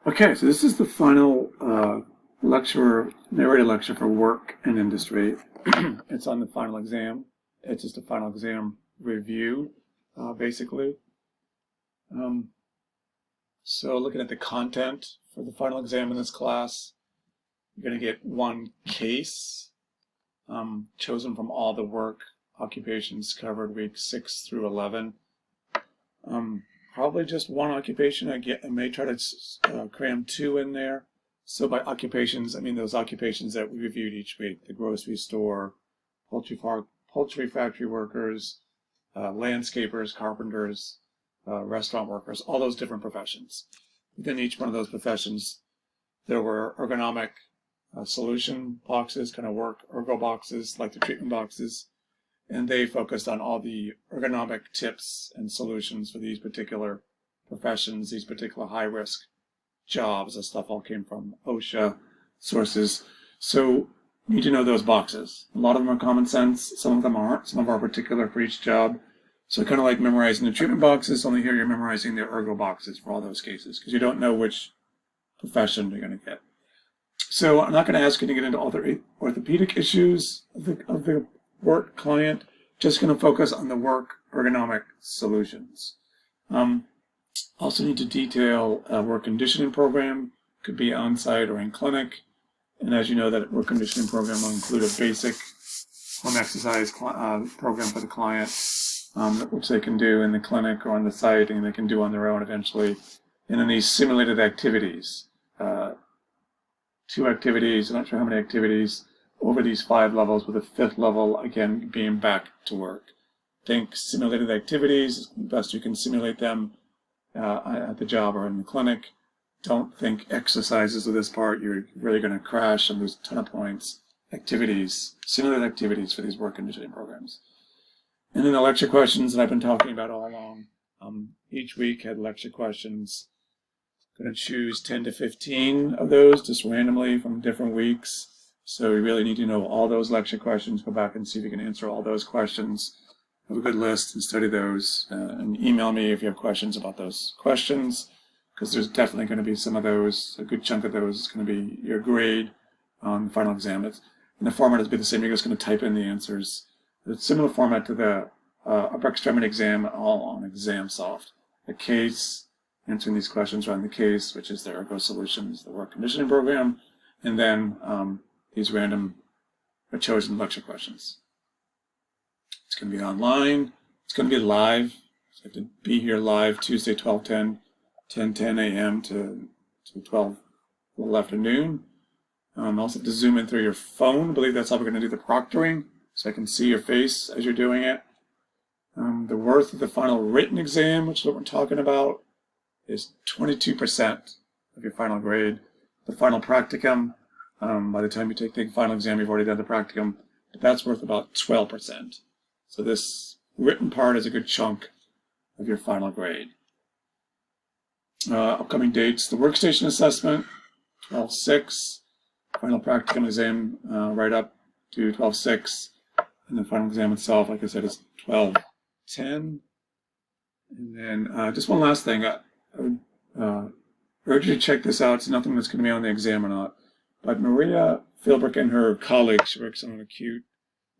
Okay, so this is the final narrated lecture for work and industry. It's on the final exam. It's just a final exam review, basically. So looking at the content for the final exam in this class, you're going to get one case chosen from all the work occupations covered weeks 6 through 11. Probably just one occupation. I may try to cram two in there. So by occupations, I mean those occupations that we reviewed each week: the grocery store, poultry factory workers, landscapers, carpenters, restaurant workers, all those different professions. Within each one of those professions, there were ergonomic solution boxes, kind of work ergo boxes, like the treatment boxes. And they focused on all the ergonomic tips and solutions for these particular professions, these particular high-risk jobs. This stuff all came from OSHA sources. So you need to know those boxes. A lot of them are common sense. Some of them aren't. Some of them are particular for each job. So kind of like memorizing the treatment boxes, only here you're memorizing the ergo boxes for all those cases because you don't know which profession you're going to get. So I'm not going to ask you to get into all the orthopedic issues of the work client, just going to focus on the work ergonomic solutions. Also need to detail a work conditioning program, could be on-site or in clinic. And as you know, that work conditioning program will include a basic home exercise program for the client, which they can do in the clinic or on the site, and they can do on their own eventually. And then these simulated activities, 2 activities, I'm not sure how many activities, over these 5 levels, with a 5th level, again, being back to work. Think simulated activities, best you can simulate them at the job or in the clinic. Don't think exercises with this part. You're really going to crash and lose a ton of points. Activities, simulated activities for these work conditioning programs. And then the lecture questions that I've been talking about all along. Each week had lecture questions. Going to choose 10 to 15 of those just randomly from different weeks. So you really need to know all those lecture questions. Go back and see if you can answer all those questions. Have a good list and study those. And email me if you have questions about those questions, because there's definitely going to be some of those. A good chunk of those is going to be your grade on the final exam. And the format is be the same. You're just going to type in the answers. It's a similar format to the upper extremity exam, all on ExamSoft. A case, answering these questions around the case, which is the Ergo Solutions, the work conditioning program, and then these random chosen lecture questions. It's going to be online. It's going to be live. So you have to be here live Tuesday, 10:10 a.m. to 12 afternoon. Also have to zoom in through your phone. I believe that's how we're going to do the proctoring, so I can see your face as you're doing it. The worth of the final written exam, which is what we're talking about, is 22% of your final grade. The final practicum, by the time you take the final exam, you've already done the practicum, but that's worth about 12%. So this written part is a good chunk of your final grade. Upcoming dates: the workstation assessment, 12/6, final practicum exam right up to 12/6, and the final exam itself, like I said, is 12/10. And then just one last thing, I would urge you to check this out. It's nothing that's going to be on the exam or not. But Maria Philbrick and her colleagues, she works in an acute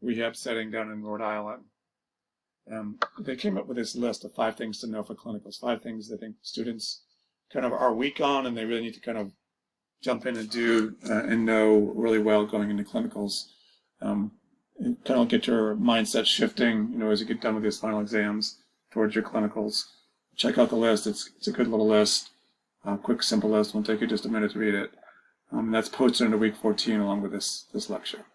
rehab setting down in Rhode Island. They came up with this list of 5 things to know for clinicals, 5 things they think students kind of are weak on and they really need to kind of jump in and do and know really well going into clinicals. And kind of get your mindset shifting, as you get done with these final exams towards your clinicals. Check out the list. It's a good little list. Quick, simple list. Won't take you just a minute to read it. That's posted into week 14 along with this lecture.